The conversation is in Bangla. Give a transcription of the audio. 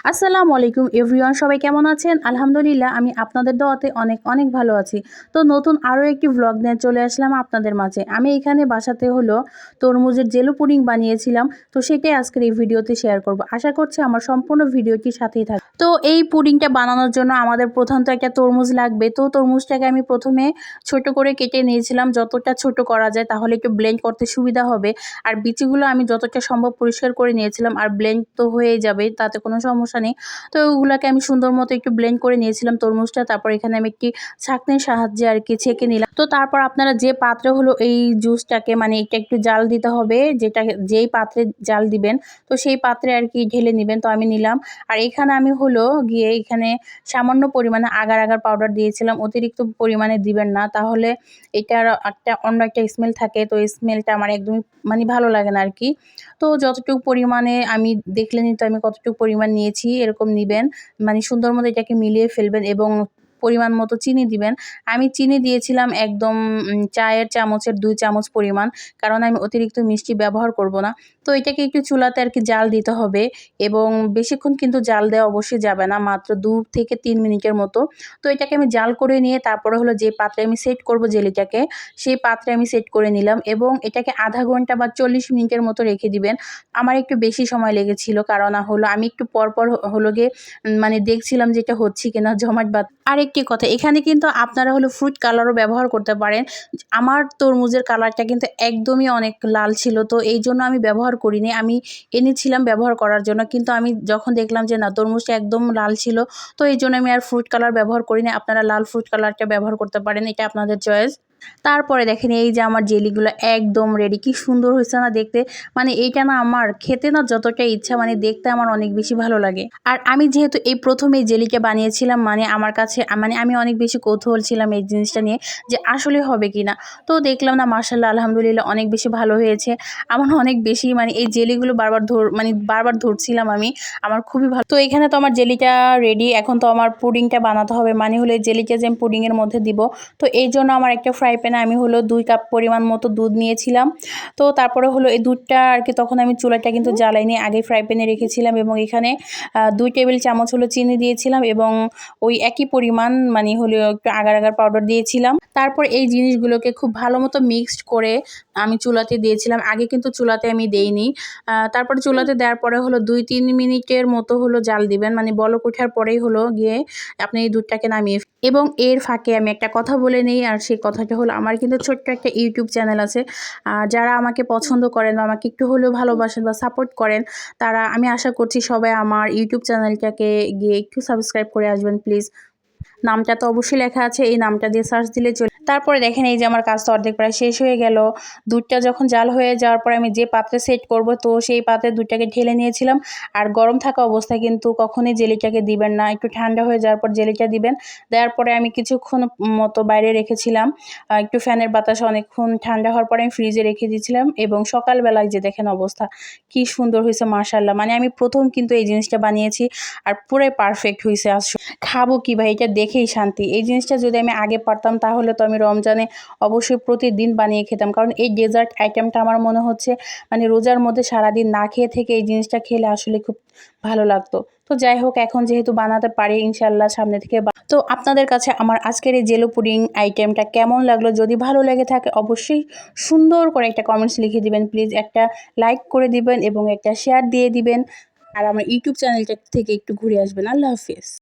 আসসালামু আলাইকুম এভরিওয়ান, সবাই কেমন আছেন? আলহামদুলিল্লাহ আমি আপনাদের দোয়াতে অনেক অনেক ভালো আছি। তো নতুন আরও একটি ভ্লগ নিয়ে চলে আসলাম আপনাদের মাঝে। আমি এখানে বাসাতে তরমুজের জেলো পুডিং বানিয়েছিলাম। তো সেটাই আজকের এই ভিডিওতে শেয়ার করব। আশা করছি আমার সম্পূর্ণ ভিডিওটির সাথেই থাকবে। তো এই পুডিংটা বানানোর জন্য আমাদের প্রধানত একটা তরমুজ লাগবে। তো তরমুজটাকে আমি প্রথমে ছোট করে কেটে নিয়েছিলাম, যতটা ছোট করা যায় তাহলে একটু ব্লেন্ড করতে সুবিধা হবে। আর বিচিগুলো আমি যতটা সম্ভব পরিষ্কার করে নিয়েছিলাম, আর ব্লেন্ড তো হয়েই যাবে, তাতে কোনো সমস্যা নেই। তো ওগুলাকে আমি সুন্দর মতো একটু ব্লেন্ড করে নিয়েছিলাম তরমুজটা। তারপর এখানে আমি একটি ছাঁকনির সাহায্যে আর কি ছেঁকে নিলাম। তো তারপর আপনারা যে পাত্রে এই জুসটাকে মানে এটা একটু জাল দিতে হবে, যেই পাত্রে জাল দিবেন তো সেই পাত্রে আর কি ঢেলে নেবেন। তো আমি নিলাম। আর এখানে আমি গিয়ে এখানে সামান্য পরিমাণে আগার আগার পাউডার দিয়েছিলাম। অতিরিক্ত পরিমাণে দিবেন না, তাহলে এটার অন্য একটা স্মেল থাকে। তো এই স্মেলটা আমার একদমই মানে ভালো লাগে না আর কি। তো যতটুকু পরিমাণে আমি দেখলেনই তো আমি কতটুকু পরিমাণ নিয়েছি, এরকম নিবেন। মানে সুন্দর মতো এটাকে মিলিয়ে ফেলবেন এবং পরিমাণ মতো চিনি দিবেন। আমি চিনি দিয়েছিলাম একদম চায়ের চামচের ২ চামচ পরিমাণ, কারণ আমি অতিরিক্ত মিষ্টি ব্যবহার করব না। তো এটাকে একটু চুলাতে আর কি জাল দিতে হবে, এবং বেশিক্ষণ কিন্তু জাল দেওয়া অবশ্যই যাবে না, মাত্র ২ থেকে ৩ মিনিটের মতো। তো এটাকে আমি জাল করে নিয়ে তারপরে যে পাত্রে আমি সেট করব জেলিটাকে, সেই পাত্রে আমি সেট করে নিলাম এবং এটাকে আধা ঘন্টা বা ৪০ মিনিটের মতো রেখে দিবেন। আমার একটু বেশি সময় লেগেছিল, কারণ আমি একটু পরপর গিয়ে মানে দেখছিলাম যে এটা হচ্ছে কিনা জমাট বাঁধ। আরেকটি কথা, এখানে কিন্তু আপনারা ফ্রুট কালারও ব্যবহার করতে পারেন। আমার তরমুজের কালারটা কিন্তু একদমই অনেক লাল ছিল, তো এই জন্য আমি ব্যবহার করিনি। আমি এনেছিলাম ব্যবহার করার জন্য, কিন্তু আমি যখন দেখলাম যে না, তরমুজটা একদম লাল ছিল, তো এই জন্য আমি আর ফ্রুট কালার ব্যবহার করিনি। আপনারা লাল ফ্রুট কালারটা ব্যবহার করতে পারেন, এটা আপনাদের চয়েস। তারপরে দেখেন এই যে আমার জেলিগুলো একদম রেডি। কি সুন্দর হয়েছে না দেখতে? মানে এইটা না আমার খেতে না যতটা ইচ্ছা, মানে দেখতে আমার অনেক বেশি ভালো লাগে। আর আমি যেহেতু এই প্রথম এই জেলিটা বানিয়েছিলাম, মানে আমার কাছে মানে আমি অনেক বেশি কৌতূহল ছিলাম এই জিনিসটা নিয়ে যে আসলে হবে কিনা। তো দেখলাম না, মাশাআল্লাহ আলহামদুলিল্লাহ অনেক বেশি ভালো হয়েছে। আমার অনেক বেশি মানে এই জেলিগুলো বারবার ধরছিলাম আমি। আমার খুবই ভালো। তো এখানে তো আমার জেলিটা রেডি। এখন তো আমার পুডিংটা বানাতে হবে, মানে এই জেলিটা যে আমি পুডিংয়ের মধ্যে দিব। তো এই জন্য আমার একটা ফ্রাই প্যানে আমি ২ কাপ পরিমাণ মতো দুধ নিয়েছিলাম। তো তারপরে এই দুধটা আর কি, তখন আমি চুলাটা কিন্তু জ্বালাইনি, আগে ফ্রাই প্যানে রেখেছিলাম এবং এখানে ২ টেবিল চামচ চিনি দিয়েছিলাম এবং ওই একই পরিমাণ মানে একটু আগার আগার পাউডার দিয়েছিলাম। তারপর এই জিনিসগুলোকে খুব ভালো মতো মিক্সড করে আমি চুলাতে দিয়েছিলাম। আগে কিন্তু চুলাতে আমি দেইনি। তারপরে চুলাতে দেওয়ার পরে ২-৩ মিনিটের মতো জাল দিবেন, মানে বলক ওঠার পরেই গিয়ে আপনি এই দুধটাকে নামিয়ে। এবং এর ফাঁকে আমি একটা কথা বলে নেই, আর সেই কথাটা আমার কিন্তু ছোট্ট একটা ইউটিউব চ্যানেল আছে। যারা আমাকে পছন্দ করেন বা আমাকে একটু হলেও ভালোবাসেন বা সাপোর্ট করেন, তারা, আমি আশা করছি সবাই আমার ইউটিউব চ্যানেলটাকে গিয়ে একটু সাবস্ক্রাইব করে আসবেন প্লিজ। নামটা তো অবশ্যই লেখা আছে, এই নামটা দিয়ে সার্চ দিলে চলে। তারপরে দেখেন এই যে আমার কাজ তো অর্ধেক প্রায় শেষ হয়ে গেল। দুধটা যখন জাল হয়ে যাওয়ার পরে আমি যে পাত্রে সেট করব, তো সেই পাত্রে দুধটাকে ঢেলে নিয়েছিলাম। আর গরম থাকা অবস্থায় কিন্তু কখনোই জেলিটাকে দিবেন না, একটু ঠান্ডা হয়ে যাওয়ার পর জেলিটা দিবেন। দেওয়ার পরে আমি কিছুক্ষণ মতো বাইরে রেখেছিলাম, একটু ফ্যানের বাতাসে অনেকক্ষণ ঠান্ডা হওয়ার পরে আমি ফ্রিজে রেখে দিয়েছিলাম। এবং সকালবেলায় যে দেখেন অবস্থা, কি সুন্দর হয়েছে মাশাআল্লাহ। মানে আমি প্রথম কিন্তু এই জিনিসটা বানিয়েছি, আর পুরাই পারফেক্ট হয়েছে। আসলে খাবো কি ভাই, এটা দেখেই শান্তি। এই জিনিসটা যদি আমি আগে পারতাম তাহলে তো আমি রমজানে অবশ্যই প্রতিদিন বানিয়ে খেতাম, কারণ এই ডেজার্ট আইটেমটা আমার মনে হচ্ছে মানে রোজার মধ্যে সারাদিন না খেয়ে থেকে এই জিনিসটা খেলে আসলে খুব ভালো লাগতো। তো যাই হোক, এখন যেহেতু বানাতে পারি ইনশাল্লাহ সামনে থেকে। তো আপনাদের কাছে আমার আজকের এই জেলো পুডিং আইটেমটা কেমন লাগলো? যদি ভালো লেগে থাকে অবশ্যই সুন্দর করে একটা কমেন্টস লিখে দিবেন প্লিজ, একটা লাইক করে দিবেন এবং একটা শেয়ার দিয়ে দিবেন। আর আমার ইউটিউব চ্যানেলটা থেকে একটু ঘুরে আসবেন। আল্লাহ হাফিজ।